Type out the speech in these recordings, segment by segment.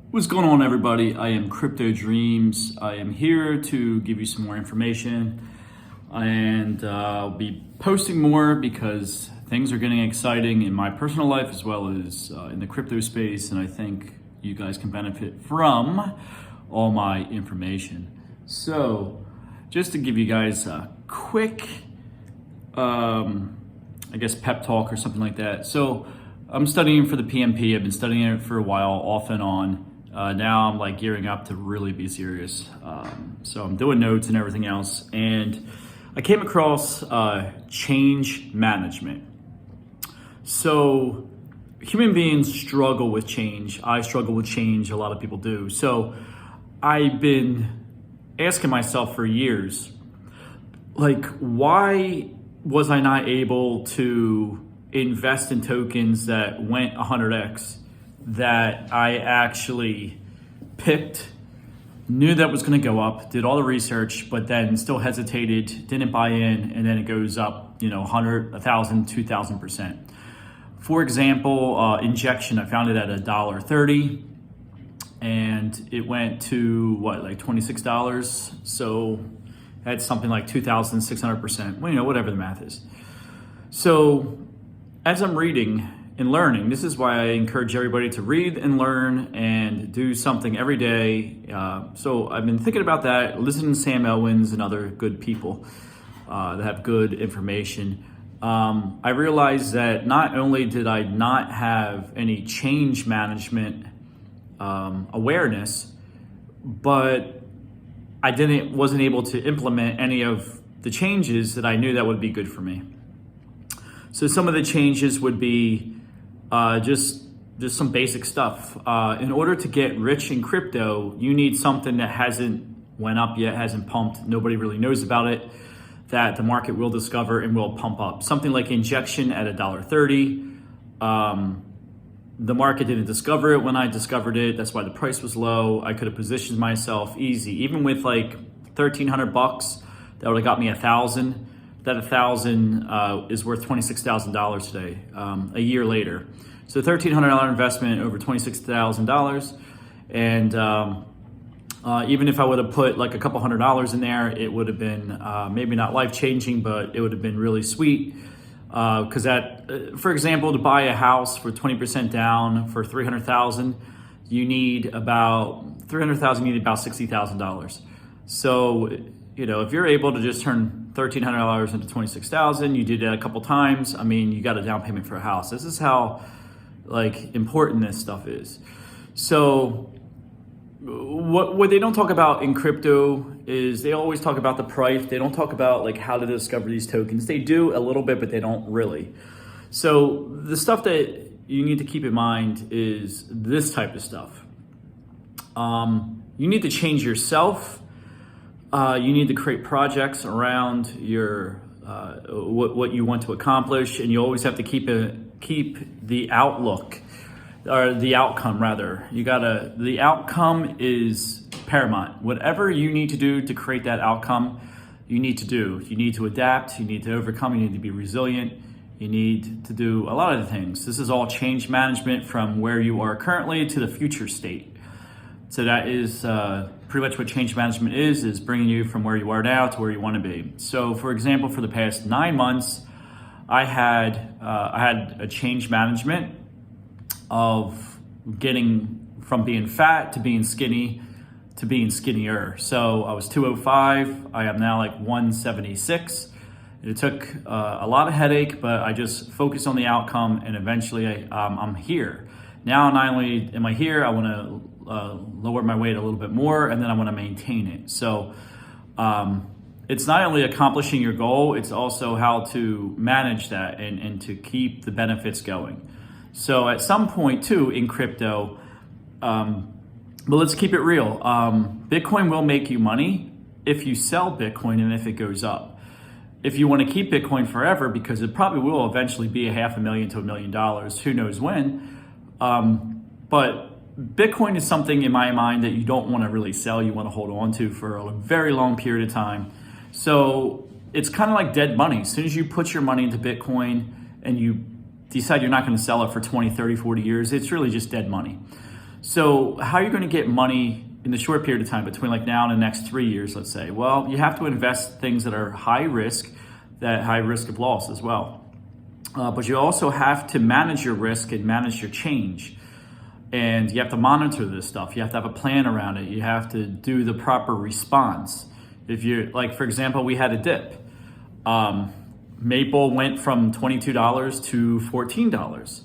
What's going on, everybody? I am Crypto Dreams. I am here to give you some more information, and I'll be posting more because things are getting exciting in my personal life as well as in the crypto space, and I think you guys can benefit from all my information. So, just to give you guys a quick, pep talk or something like that. So, I'm studying for the PMP. I've been studying it for a while, off and on. Now I'm like gearing up to really be serious. So I'm doing notes and everything else. And I came across change management. So human beings struggle with change. I struggle with change. A lot of people do. So I've been asking myself for years, like, why was I not able to invest in tokens that went 100x, that I actually picked, knew that was going to go up, did all the research, but then still hesitated, didn't buy in, and then it goes up, 100, 1,000, 2,000%. For example, Injection, I found it at $1.30, and it went to like $26. So that's something like 2,600%. Well, whatever the math is. So as I'm reading and learning, this is why I encourage everybody to read and learn and do something every day. So I've been thinking about that, listening to Sam Elwins and other good people that have good information. I realized that not only did I not have any change management awareness, but I wasn't able to implement any of the changes that I knew that would be good for me. So some of the changes would be just some basic stuff. In order to get rich in crypto, you need something that hasn't went up yet, hasn't pumped. Nobody really knows about it, that the market will discover and will pump up. Something like Injection at $1.30. The market didn't discover it when I discovered it. That's why the price was low. I could have positioned myself easy. Even with like $1,300, that would have got me 1,000. That 1,000 is worth $26,000 today, a year later. So $1,300 investment over $26,000. And even if I would have put like a couple $100 in there, it would have been maybe not life-changing, but it would have been really sweet. Because for example, to buy a house for 20% down for $300,000, you need about $60,000. So, if you're able to just turn $1,300 into $26,000, you did that a couple times. I mean, you got a down payment for a house. This is how important this stuff is. So what they don't talk about in crypto is they always talk about the price. They don't talk about how to discover these tokens. They do a little bit, but they don't really. So the stuff that you need to keep in mind is this type of stuff. You need to change yourself. You need to create projects around your what you want to accomplish, and you always have to keep the outlook, or the outcome rather. The outcome is paramount. Whatever you need to do to create that outcome, you need to do. You need to adapt. You need to overcome. You need to be resilient. You need to do a lot of the things. This is all change management from where you are currently to the future state. So that is pretty much what change management is bringing you from where you are now to where you want to be. So for example, for the past 9 months, I had a change management of getting from being fat to being skinny to being skinnier. So I was 205, I am now like 176. It took a lot of headache, but I just focused on the outcome, and eventually I'm here. Now, not only am I here, I want to lower my weight a little bit more, and then I want to maintain it. So it's not only accomplishing your goal, it's also how to manage that and to keep the benefits going. So at some point too in crypto, but let's keep it real. Bitcoin will make you money if you sell Bitcoin and if it goes up. If you want to keep Bitcoin forever, because it probably will eventually be $500,000 to $1 million, who knows when. But Bitcoin is something in my mind that you don't want to really sell. You want to hold on to for a very long period of time. So it's kind of like dead money. As soon as you put your money into Bitcoin and you decide you're not going to sell it for 20, 30, 40 years, it's really just dead money. So how are you going to get money in the short period of time between like now and the next 3 years, let's say? Well, you have to invest things that are high risk of loss as well. But you also have to manage your risk and manage your change. And you have to monitor this stuff. You have to have a plan around it. You have to do the proper response. If you're like, for example, we had a dip. Maple went from $22 to $14.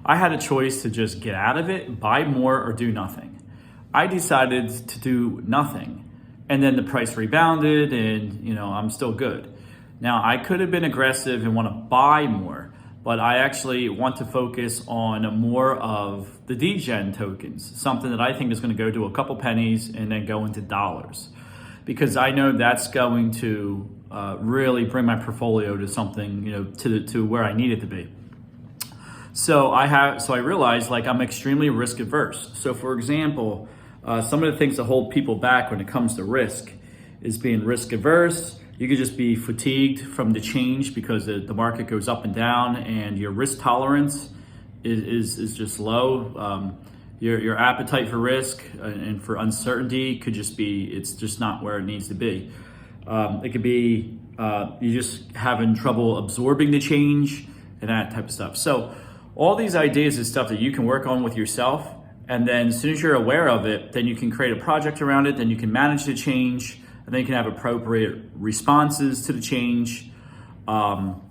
I had a choice to just get out of it, buy more, or do nothing. I decided to do nothing. And then the price rebounded and, I'm still good. Now, I could have been aggressive and want to buy more, but I actually want to focus on more of the degen tokens, something that I think is going to go to a couple pennies and then go into dollars, because I know that's going to really bring my portfolio to something, to where I need it to be. So I realized like I'm extremely risk averse. So for example, some of the things that hold people back when it comes to risk is being risk averse. You could just be fatigued from the change because the market goes up and down, and your risk tolerance is just low. Your appetite for risk and for uncertainty could just be, it's just not where it needs to be. It could be you just having trouble absorbing the change and that type of stuff. So all these ideas is stuff that you can work on with yourself. And then as soon as you're aware of it, then you can create a project around it. Then you can manage the change. And then you can have appropriate responses to the change. And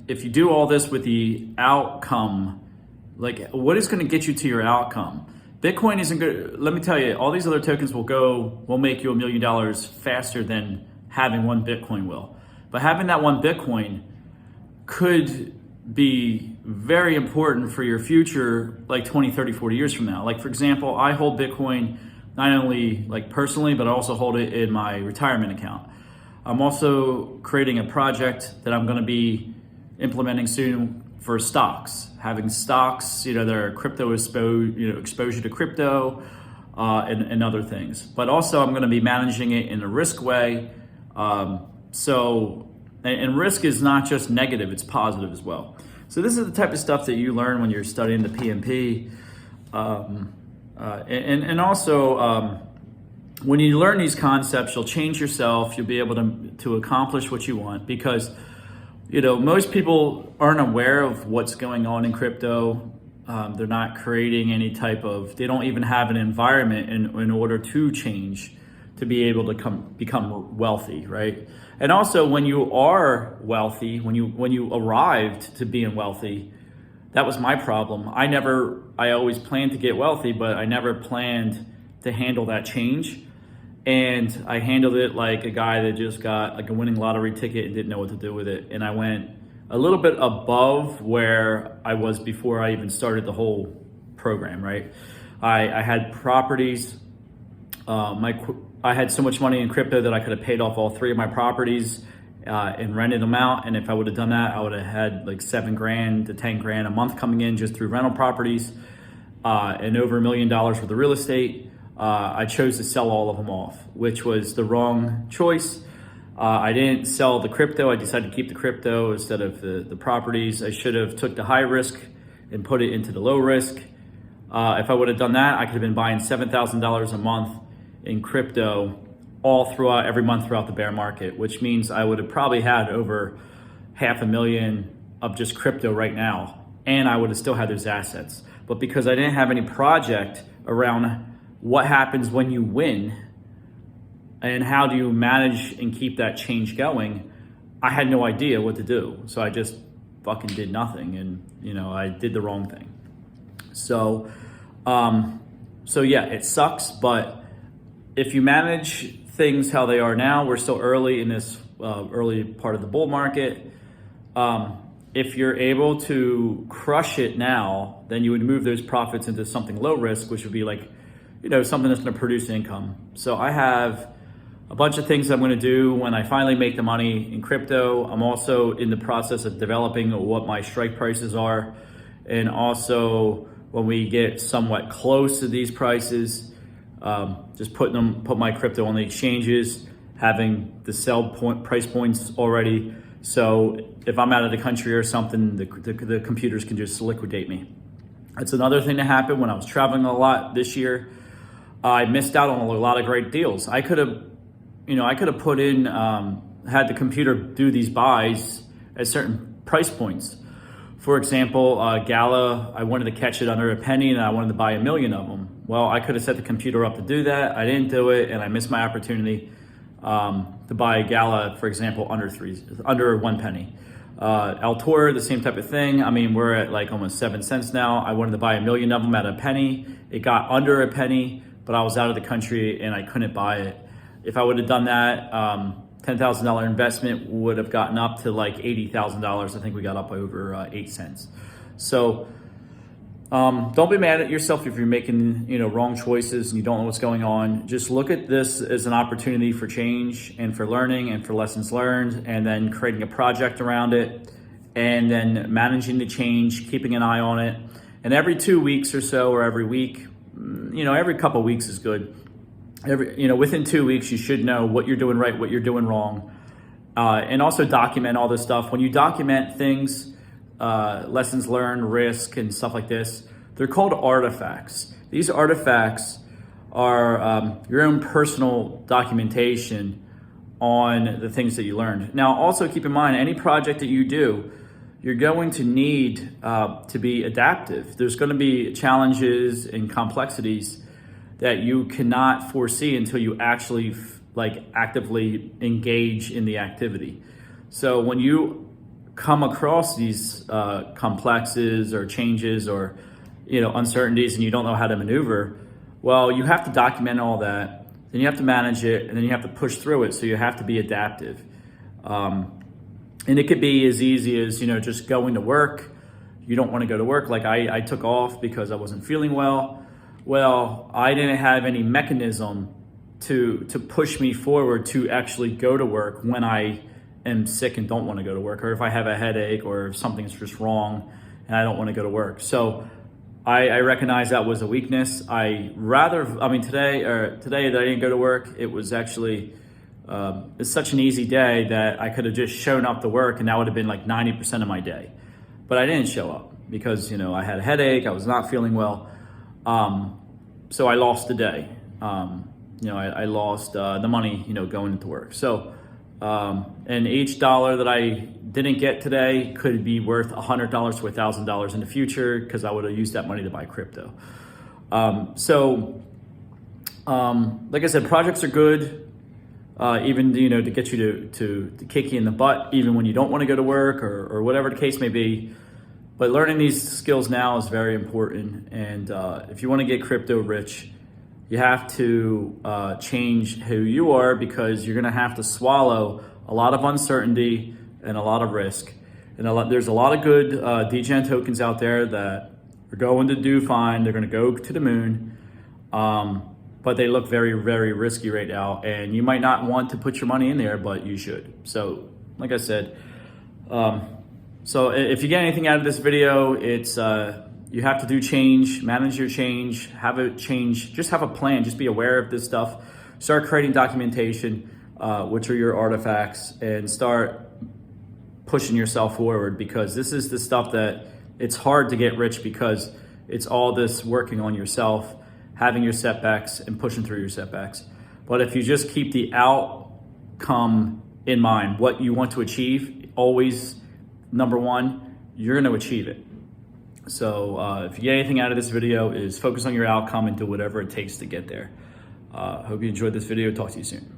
if you do all this with the outcome, like what is going to get you to your outcome? Bitcoin isn't good. Let me tell you, all these other tokens will make you $1 million faster than having one Bitcoin will. But having that one Bitcoin could be very important for your future, like 20, 30, 40 years from now. Like for example, I hold Bitcoin not only like personally, but I also hold it in my retirement account. I'm also creating a project that I'm going to be implementing soon for stocks. Having stocks, that are crypto exposure to crypto and other things. But also I'm going to be managing it in a risk way. And risk is not just negative, it's positive as well. So this is the type of stuff that you learn when you're studying the PMP. And also, when you learn these concepts, you'll change yourself. You'll be able to accomplish what you want, because most people aren't aware of what's going on in crypto. They're not creating any type of. They don't even have an environment in order to change, to be able to become wealthy, right? And also, when you are wealthy, when you arrived to being wealthy. That was my problem. I always planned to get wealthy, but I never planned to handle that change. And I handled it like a guy that just got like a winning lottery ticket and didn't know what to do with it. And I went a little bit above where I was before I even started the whole program, right? I had properties. I had so much money in crypto that I could have paid off all 3 of my properties and rented them out. And if I would have done that, I would have had like $7,000 to $10,000 a month coming in just through rental properties and over $1 million worth of real estate. I chose to sell all of them off, which was the wrong choice. I didn't sell the crypto. I decided to keep the crypto instead of the properties. I should have took the high risk and put it into the low risk. If I would have done that, I could have been buying $7,000 a month in crypto all throughout every month throughout the bear market, which means I would have probably had over $500,000 of just crypto right now, and I would have still had those assets. But because I didn't have any project around what happens when you win and how do you manage and keep that change going, I had no idea what to do. So I just fucking did nothing, and I did the wrong thing. So yeah, it sucks, but if you manage things how they are now, we're still early in this early part of the bull market. If you're able to crush it now, then you would move those profits into something low risk, which would be like, something that's going to produce income. So I have a bunch of things I'm going to do when I finally make the money in crypto. I'm also in the process of developing what my strike prices are. And also when we get somewhat close to these prices, just put my crypto on the exchanges, having the price points already. So if I'm out of the country or something, the computers can just liquidate me. That's another thing that happened when I was traveling a lot this year. I missed out on a lot of great deals. I could have put in, had the computer do these buys at certain price points. For example, Gala, I wanted to catch it under a penny and I wanted to buy 1 million of them. Well, I could have set the computer up to do that. I didn't do it, and I missed my opportunity to buy Gala, for example, under 1 penny. El Toro, the same type of thing. I mean, we're at like almost 7 cents now. I wanted to buy 1 million of them at a penny. It got under a penny, but I was out of the country and I couldn't buy it. If I would have done that, $10,000 investment would have gotten up to like $80,000. I think we got up over 8 cents. So don't be mad at yourself if you're making wrong choices and you don't know what's going on. Just look at this as an opportunity for change and for learning and for lessons learned, and then creating a project around it, and then managing the change, keeping an eye on it. And every 2 weeks or so, or every week, every couple weeks is good. Within 2 weeks, you should know what you're doing right, what you're doing wrong, and also document all this stuff. When you document things, lessons learned, risk, and stuff like this, they're called artifacts. These artifacts are your own personal documentation on the things that you learned. Now, also keep in mind, any project that you do, you're going to need to be adaptive. There's going to be challenges and complexities that you cannot foresee until you actually actively engage in the activity. So when you come across these complexes or changes or uncertainties and you don't know how to maneuver, well, you have to document all that, then you have to manage it, and then you have to push through it. So you have to be adaptive. And it could be as easy as just going to work. You don't want to go to work. Like I took off because I wasn't feeling well. Well, I didn't have any mechanism to push me forward to actually go to work when I am sick and don't want to go to work, or if I have a headache, or if something's just wrong and I don't want to go to work. So I recognize that was a weakness. Today that I didn't go to work, it was actually, it's such an easy day that I could have just shown up to work and that would have been like 90% of my day. But I didn't show up because, I had a headache, I was not feeling well. So I lost the day. I lost the money, going into work. So, and each dollar that I didn't get today could be worth $100 to $1,000 in the future, because I would have used that money to buy crypto. Like I said, projects are good, even to get you to kick you in the butt, even when you don't want to go to work or whatever the case may be. But learning these skills now is very important. And if you want to get crypto rich, you have to change who you are, because you're going to have to swallow a lot of uncertainty and a lot of risk. And there's a lot of good DGen tokens out there that are going to do fine. They're going to go to the moon. But they look very, very risky right now. And you might not want to put your money in there, but you should. So like I said, so if you get anything out of this video, it's you have to do change, manage your change, have a change, just have a plan, just be aware of this stuff. Start creating documentation, which are your artifacts, and start pushing yourself forward, because this is the stuff that it's hard to get rich, because it's all this working on yourself, having your setbacks and pushing through your setbacks. But if you just keep the outcome in mind, what you want to achieve, always number one, you're going to achieve it. So if you get anything out of this video, is focus on your outcome and do whatever it takes to get there. Hope you enjoyed this video. Talk to you soon.